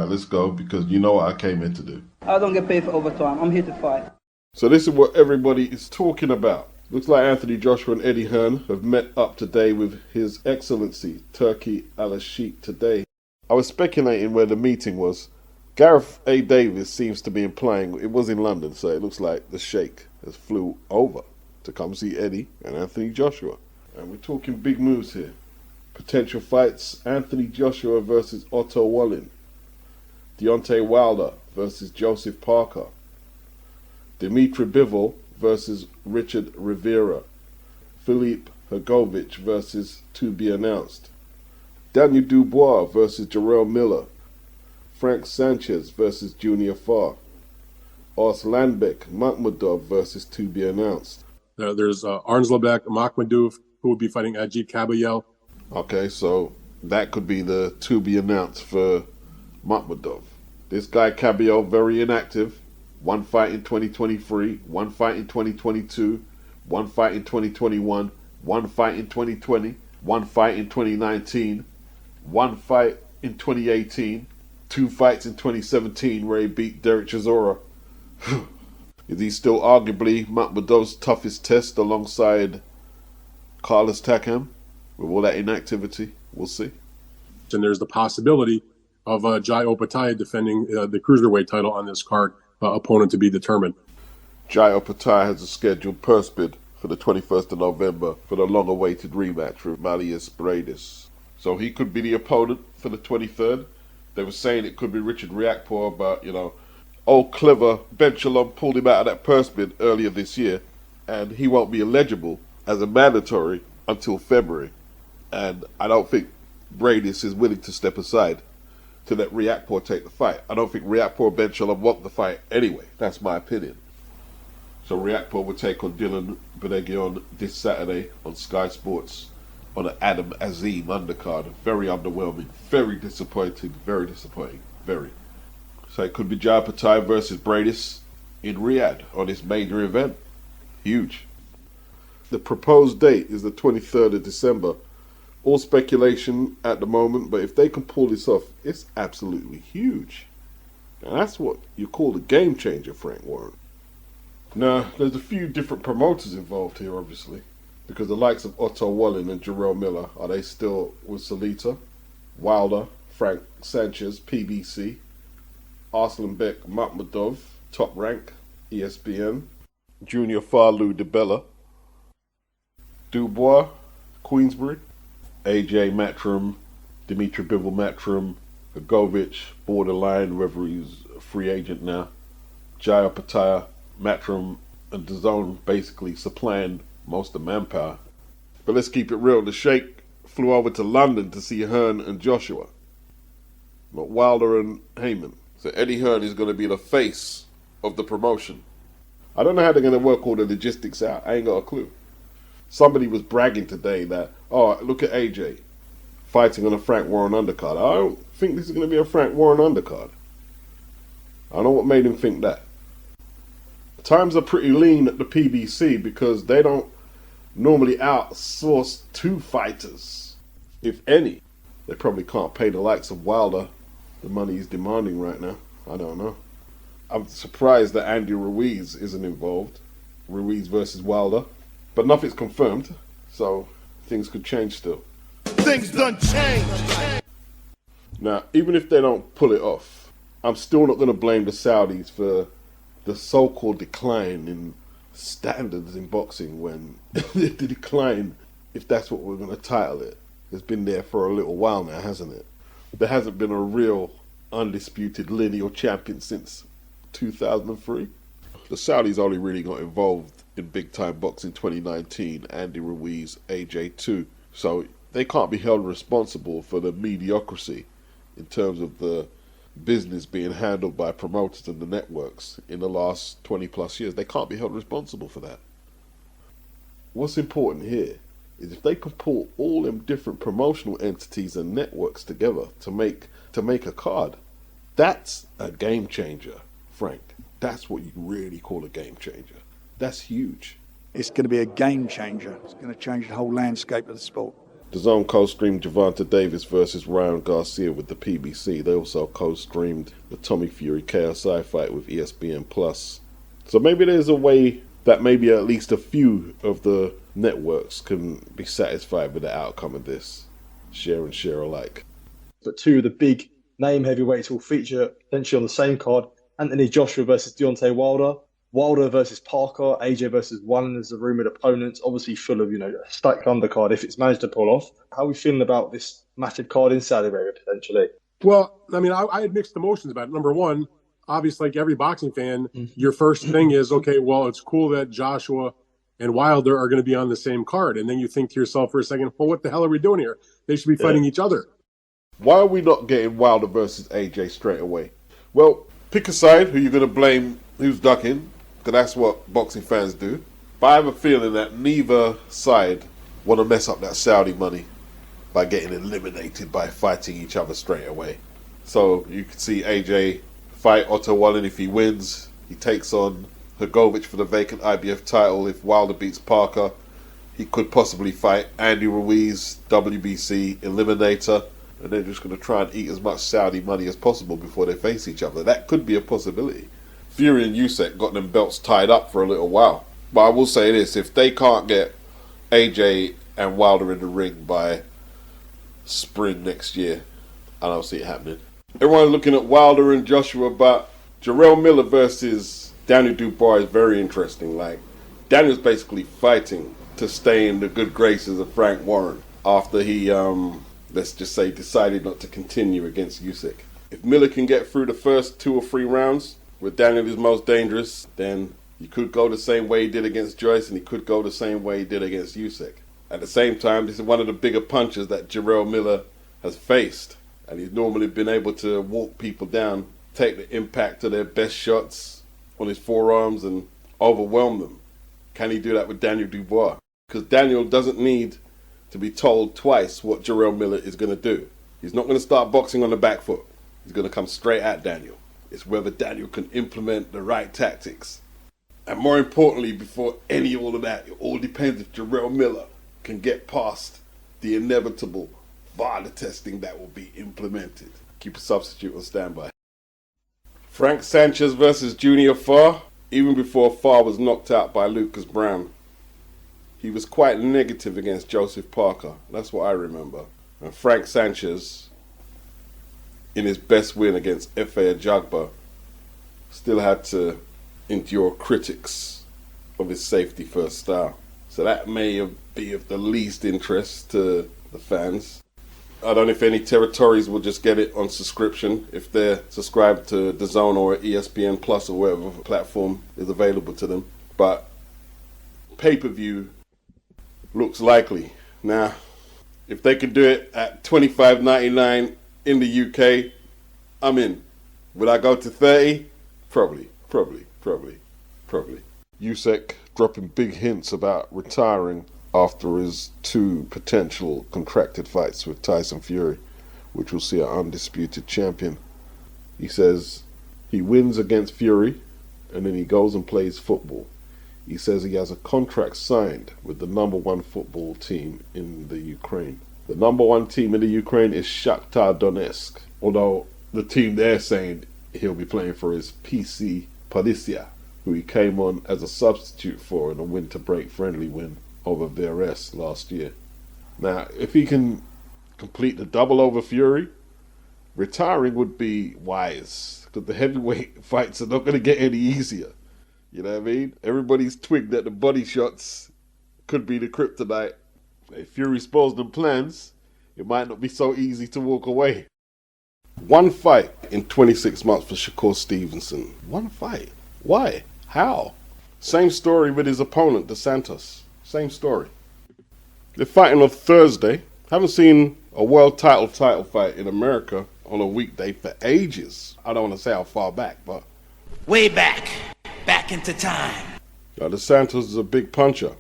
right, let's go, because you know what I came in to do. I don't get paid for overtime. I'm here to fight. So this is what everybody is talking about. Looks like Anthony Joshua and Eddie Hearn have met up today with His Excellency Turki Al-Sheikh today. I was speculating where the meeting was. Gareth A. Davis seems to be implying it was in London, so it looks like the Sheikh has flew over to come see Eddie and Anthony Joshua. And we're talking big moves here. Potential fights: Anthony Joshua versus Otto Wallin, Deontay Wilder versus Joseph Parker, Dimitri Bivol versus Richard Rivera, Philippe Hrgovic versus to be announced, Daniel Dubois versus Jarrell Miller, Frank Sanchez versus Junior Farr, Arslanbek Makhmudov versus to be announced. There's Arslanbek Makhmudov, who will be fighting Ajit Kabayel. Okay, so that could be the to be announced for Makhmudov. This guy Kabayel, very inactive. One fight in 2023, one fight in 2022, one fight in 2021, one fight in 2020, one fight in 2019, one fight in 2018, two fights in 2017 where he beat Derek Chisora. Is he still arguably Makhmudov's toughest test alongside Carlos Takam? With all that inactivity, we'll see. And there's the possibility of Jai Opetaia defending the cruiserweight title on this card, opponent to be determined. Jai Opetaia has a scheduled purse bid for the 21st of November for the long-awaited rematch with Malius Bradis. So he could be the opponent for the 23rd. They were saying it could be Richard Riakporhe, but, old clever Benchalon pulled him out of that purse bid earlier this year, and he won't be eligible as a mandatory until February. And I don't think Bradis is willing to step aside to let Riakporhe take the fight. I don't think Riakporhe or Benchalon want the fight anyway. That's my opinion. So Riakporhe will take on Dylan Benegion this Saturday on Sky Sports on an Adam Azim undercard. Very underwhelming, very disappointing, very. So it could be Jai Opetaia versus Bradis in Riyadh on this major event. Huge. The proposed date is the 23rd of December. All speculation at the moment, but if they can pull this off, it's absolutely huge. And that's what you call a game changer, Frank Warren. Now, there's a few different promoters involved here, obviously, because the likes of Otto Wallin and Jarrell Miller, are they still with Salita? Wilder, Frank Sanchez, PBC, Arslanbek Makhmudov, Top Rank, ESPN, Junior Farr, Lou DiBella, Dubois, Queensbury, AJ Matchroom, Dimitri Bivol Matchroom, Hrgovic, borderline, whether he's a free agent now, Jai Opetaia, Matchroom, and DAZN basically supplying most of manpower. But let's keep it real, the Sheikh flew over to London to see Hearn and Joshua, not Wilder and Heyman. So Eddie Hearn is going to be the face of the promotion. I don't know how they're going to work all the logistics out. I ain't got a clue. Somebody was bragging today that, oh, look at AJ fighting on a Frank Warren undercard. I don't think this is going to be a Frank Warren undercard. I don't know what made him think that. Times are pretty lean at the PBC because they don't normally outsource two fighters, if any. They probably can't pay the likes of Wilder the money he's demanding right now. I don't know. I'm surprised that Andy Ruiz isn't involved. Ruiz versus Wilder. But nothing's confirmed, so things could change still. Things done change. Now, even if they don't pull it off, I'm still not going to blame the Saudis for the so-called decline in standards in boxing when the decline, if that's what we're going to title it, has been there for a little while now, hasn't it? There hasn't been a real undisputed lineal champion since 2003. The Saudis only really got involved in big-time boxing 2019, Andy Ruiz, AJ2. So they can't be held responsible for the mediocrity in terms of the business being handled by promoters and the networks in the last 20-plus years. They can't be held responsible for that. What's important here is if they can pull all them different promotional entities and networks together to make a card, that's a game changer, Frank. That's what you really call a game changer. That's huge. It's going to be a game changer. It's going to change the whole landscape of the sport. DAZN co-streamed Gervonta Davis versus Ryan Garcia with the PBC. They also co-streamed the Tommy Fury KSI fight with ESPN Plus. So maybe there's a way that maybe at least a few of the networks can be satisfied with the outcome of this. Share and share alike. But two of the big name heavyweights will feature potentially on the same card. Anthony Joshua versus Deontay Wilder. Wilder versus Parker. AJ versus one as the rumoured opponents. Obviously full of, a stacked undercard if it's managed to pull off. How are we feeling about this matted card in Saudi Arabia potentially? Well, I mean, I had mixed emotions about it. Number one, obviously, like every boxing fan, your first thing is, okay, well, it's cool that Joshua and Wilder are going to be on the same card. And then you think to yourself for a second, well, what the hell are we doing here? They should be fighting each other. Why are we not getting Wilder versus AJ straight away? Well, pick a side who you're going to blame, who's ducking, because that's what boxing fans do. But I have a feeling that neither side want to mess up that Saudi money by getting eliminated by fighting each other straight away. So you can see AJ fight Otto Wallin. If he wins, he takes on Hrgovic for the vacant IBF title. If Wilder beats Parker, he could possibly fight Andy Ruiz, WBC eliminator, and they're just going to try and eat as much Saudi money as possible before they face each other. That could be a possibility. Fury and USYK got them belts tied up for a little while. But I will say this, if they can't get AJ and Wilder in the ring by spring next year, I don't see it happening. Everyone's looking at Wilder and Joshua, but Jarrell Miller versus Daniel Dubois is very interesting. Like, Daniel's basically fighting to stay in the good graces of Frank Warren after he, let's just say, decided not to continue against USYK. If Miller can get through the first 2 or 3 rounds, where Daniel is most dangerous, then he could go the same way he did against Joyce, and he could go the same way he did against USYK. At the same time, this is one of the bigger punches that Jarrell Miller has faced, and he's normally been able to walk people down, take the impact of their best shots on his forearms and overwhelm them. Can he do that with Daniel Dubois? Because Daniel doesn't need to be told twice what Jarrell Miller is going to do. He's not going to start boxing on the back foot. He's going to come straight at Daniel. It's whether Daniel can implement the right tactics. And more importantly, before any all of that, it all depends if Jarrell Miller can get past the inevitable VAR testing that will be implemented. Keep a substitute on standby. Frank Sanchez versus Junior Farr. Even before Farr was knocked out by Lucas Brown, he was quite negative against Joseph Parker. That's what I remember. And Frank Sanchez, in his best win against Efe Ajagba, still had to endure critics of his safety first style. So that may be of the least interest to the fans. I don't know if any territories will just get it on subscription if they're subscribed to DAZN or ESPN Plus or whatever platform is available to them. But pay-per-view looks likely. Now, if they could do it at $25.99 in the UK, I'm in. Would I go to 30? Probably. USYK dropping big hints about retiring after his 2 potential contracted fights with Tyson Fury, which will see an undisputed champion. He says he wins against Fury and then he goes and plays football. He says he has a contract signed with the #1 football team in the Ukraine. The #1 team in the Ukraine is Shakhtar Donetsk, although the team they're saying he'll be playing for is PC Policia, who he came on as a substitute for in a winter break friendly win over VRS last year. Now, if he can complete the double over Fury, retiring would be wise, because the heavyweight fights are not going to get any easier. You know what I mean? Everybody's twigged that the body shots could be the kryptonite. If Fury spoils them plans, it might not be so easy to walk away. 1 fight in 26 months for Shakur Stevenson. 1 fight. Why? How? Same story with his opponent, the Santos. Same story. They're fighting on Thursday. Haven't seen a world title fight in America on a weekday for ages. I don't want to say how far back, but way back into time. Now, the Santos is a big puncher,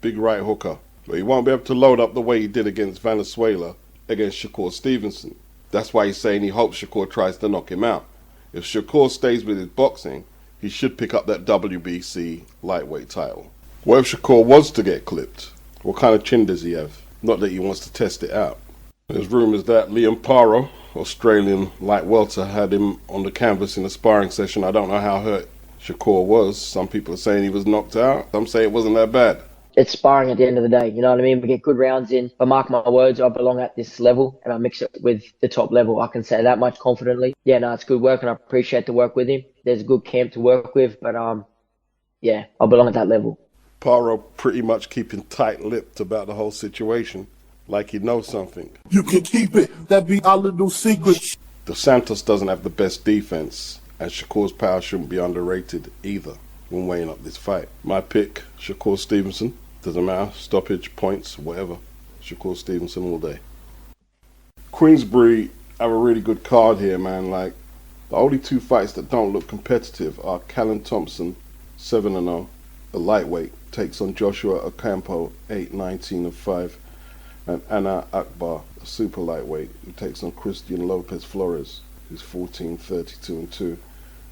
big right hooker, but he won't be able to load up the way he did against Venezuela against Shakur Stevenson. That's why he's saying he hopes Shakur tries to knock him out. If Shakur stays with his boxing, he should pick up that WBC lightweight title. What if Shakur was to get clipped? What kind of chin does he have? Not that he wants to test it out. There's rumours that Liam Paro, Australian light welter, had him on the canvas in a sparring session. I don't know how hurt Shakur was. Some people are saying he was knocked out. Some say it wasn't that bad. It's sparring at the end of the day, you know what I mean? We get good rounds in. But mark my words, I belong at this level and I mix it with the top level. I can say that much confidently. Yeah, no, it's good work and I appreciate the work with him. There's a good camp to work with, but yeah, I belong at that level. Paro pretty much keeping tight-lipped about the whole situation, like he knows something. You can keep it. That be our little secret. The Santos doesn't have the best defense, and Shakur's power shouldn't be underrated either when weighing up this fight. My pick, Shakur Stevenson. Doesn't matter, stoppage, points, whatever. Shakur Stevenson all day. Queensbury have a really good card here, man. Like, the only two fights that don't look competitive are Callum Thompson, 7-0, a lightweight, takes on Joshua Ocampo, 8-19-5, and Anna Akbar, a super lightweight, who takes on Christian Lopez Flores, who's 14-32-2.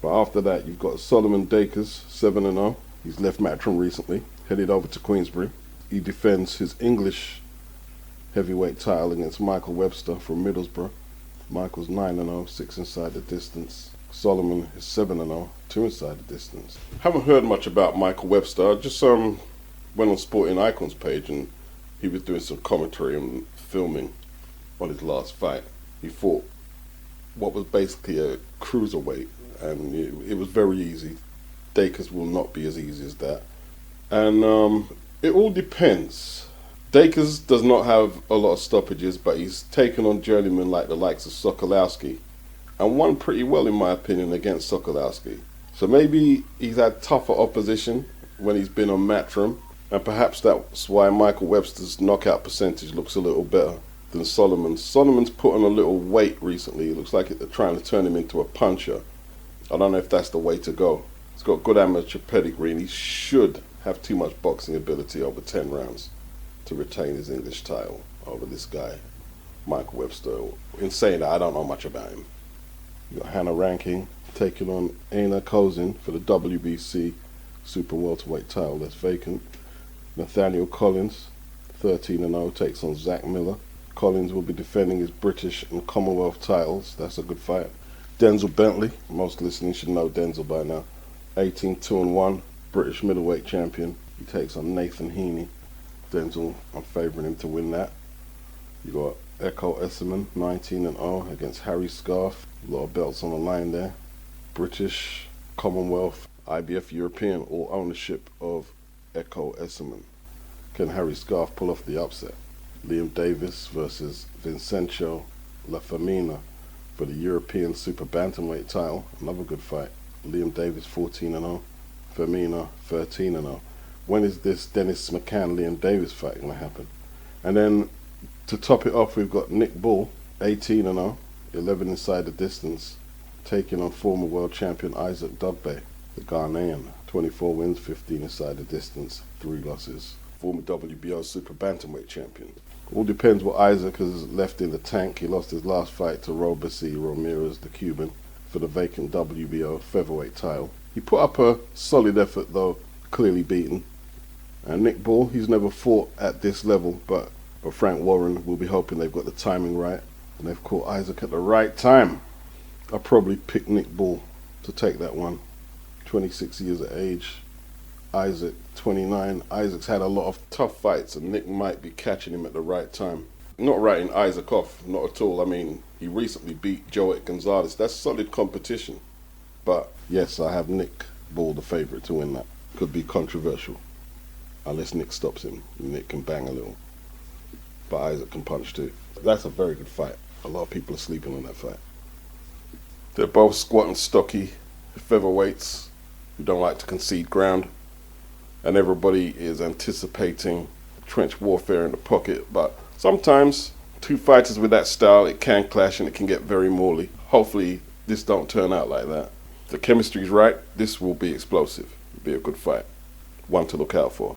But after that, you've got Solomon Dakers, 7-0. He's left Matchroom recently, headed over to Queensbury. He defends his English heavyweight title against Michael Webster from Middlesbrough. Michael's 9-0, 6 inside the distance. Solomon is 7-0, 2 inside the distance. Haven't heard much about Michael Webster. I just went on Sporting Icons page and he was doing some commentary and filming on his last fight. He fought what was basically a cruiserweight, and it was very easy. Dakers will not be as easy as that. And it all depends. Dakers does not have a lot of stoppages, but he's taken on journeymen like the likes of Sokolowski, and won pretty well in my opinion against Sokolowski. So maybe he's had tougher opposition when he's been on Matchroom, and perhaps that's why Michael Webster's knockout percentage looks a little better than Solomon's. Solomon's put on a little weight recently. It looks like they're trying to turn him into a puncher. I don't know if that's the way to go. He's got good amateur pedigree and he should have too much boxing ability over 10 rounds to retain his English title over this guy, Michael Webster. In saying that, I don't know much about him. You got Hannah Ranking taking on Aina Kozin for the WBC Super Welterweight title that's vacant. Nathaniel Collins, 13-0, takes on Zach Miller. Collins will be defending his British and Commonwealth titles. That's a good fight. Denzel Bentley, most listening should know Denzel by now. 18-2-1, British middleweight champion. He takes on Nathan Heaney. Denzel, I'm favouring him to win that. You got Echo Esserman, 19-0, against Harry Scarf. A lot of belts on the line there. British, Commonwealth, IBF European, all ownership of Echo Esserman. Can Harry Scarf pull off the upset? Liam Davis versus Vincenzo La Femina for the European Super Bantamweight title. Another good fight. Liam Davis 14-0, Femina 13-0. When is this Dennis McCann Liam Davis fight going to happen? And then to top it off, we've got Nick Bull, 18-0, 11 inside the distance, taking on former world champion Isaac Dogboe, the Ghanaian. 24 wins, 15 inside the distance, 3 losses. Former WBO Super Bantamweight champion. All depends what Isaac has left in the tank. He lost his last fight to Robesi Ramirez, the Cuban, for the vacant WBO featherweight title. He put up a solid effort though, clearly beaten. And Nick Bull, he's never fought at this level, but Frank Warren will be hoping they've got the timing right and they've caught Isaac at the right time. I'll probably pick Nick Bull to take that one. 26 years of age, Isaac 29. Isaac's had a lot of tough fights and Nick might be catching him at the right time. Not writing Isaac off, not at all. I mean, he recently beat Joet Gonzalez. That's solid competition. But yes, I have Nick Bull the favourite to win that. Could be controversial. Unless Nick stops him. Nick can bang a little. But Isaac can punch too. That's a very good fight. A lot of people are sleeping on that fight. They're both squat and stocky featherweights who don't like to concede ground. And everybody is anticipating trench warfare in the pocket. But sometimes, two fighters with that style, it can clash and it can get very mauly. Hopefully, this don't turn out like that. If the chemistry's right, this will be explosive. It'll be a good fight. One to look out for.